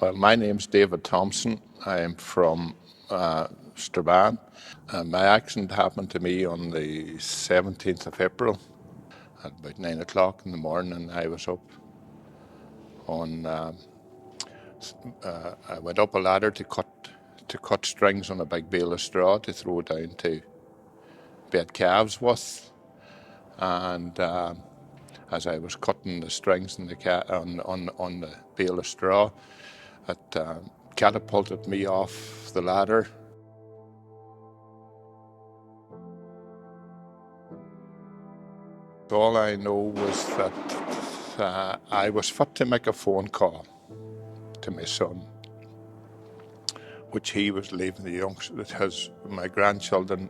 Well, my name's David Thompson. I am from Strabane. My accident happened to me on the 17th of April at about 9 o'clock in the morning. I was up on, I went up a ladder to cut strings on a big bale of straw to throw down to bed calves with. And as I was cutting the strings on the bale of straw, it catapulted me off the ladder. All I know was that I was fit to make a phone call to my son, which he was leaving my grandchildren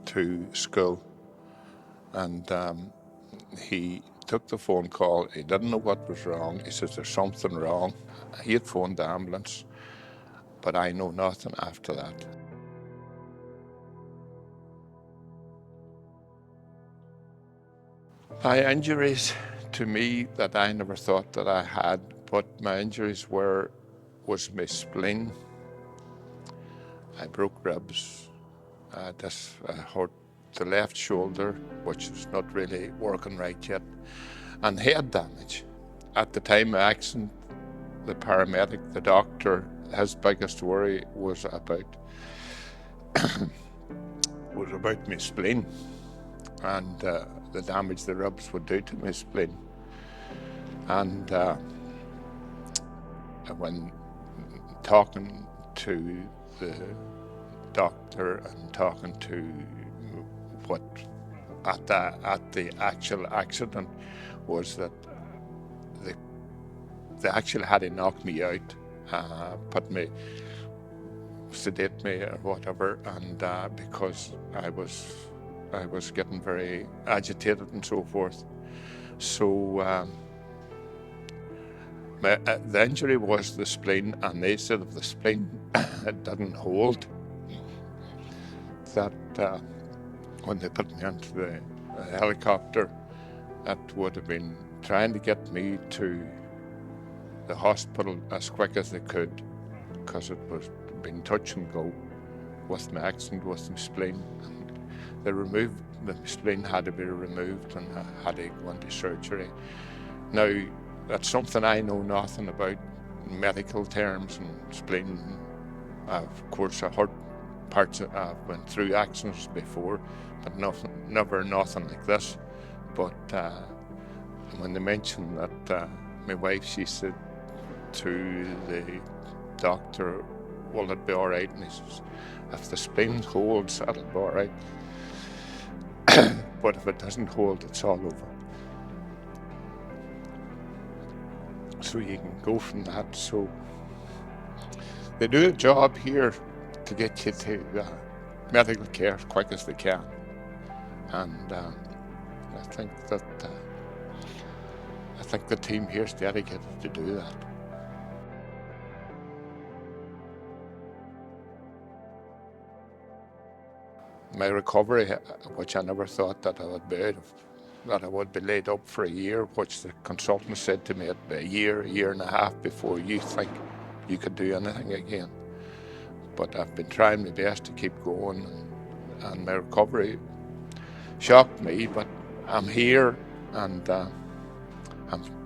to school, and he took the phone call. He didn't know what was wrong. He says, "There's something wrong." He had phoned the ambulance, but I know nothing after that. My injuries to me that I never thought that I had, but my injuries was my spleen. I broke ribs. I hurt the left shoulder, which is not really working right yet, and head damage. At the time of accident, the paramedic, the doctor, his biggest worry was about my spleen and the damage the ribs would do to my spleen. And when talking to the doctor and talking to what at the actual accident was that they actually had to knock me out, sedate me or whatever, and because I was getting very agitated and so forth. So the injury was the spleen, and they said if the spleen it didn't hold, that when they put me into the helicopter, it would have been trying to get me to the hospital as quick as they could, because it was been touch and go with my accident with my spleen. And the spleen had to be removed, and I had to go into surgery. Now, that's something I know nothing about, medical terms and spleen. Of course, I heard parts I've went through accidents before, but never nothing like this. But when they mentioned that, my wife, she said to the doctor, "Will it be all right?" And he says, "If the spleen holds, it'll be all right. But if it doesn't hold, it's all over." So you can go from that. So they do a job here to get you to medical care as quick as they can, and I think the team here is dedicated to do that. My recovery, which I never thought that I would be out of, that I would be laid up for a year, which the consultant said to me it'd be a year and a half before you think you could do anything again. But I've been trying my best to keep going, and my recovery shocked me, but I'm here, and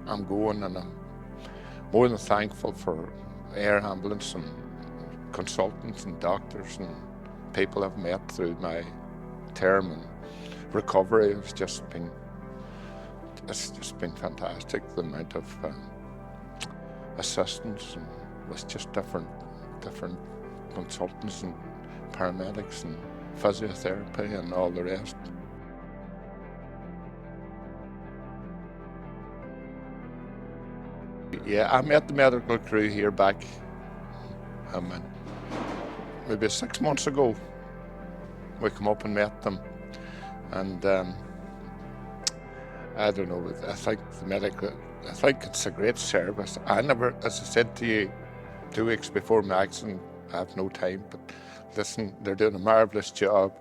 I'm going, and I'm more than thankful for air ambulance and consultants and doctors and people I've met through my term and recovery. It's just been fantastic, the amount of assistance, and with just different consultants and paramedics and physiotherapy and all the rest. Yeah, I met the medical crew here back maybe 6 months ago. We come up and met them, and I don't know, I think it's a great service. As I said to you 2 weeks before my accident, I have no time, but listen, they're doing a marvellous job.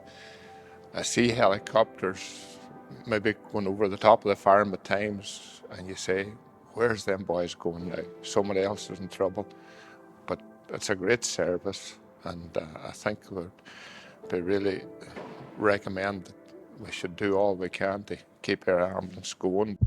I see helicopters maybe going over the top of the farm at times, and you say, where's them boys going now? Somebody else is in trouble. But it's a great service, and I think we really recommend that we should do all we can to keep our ambulance going.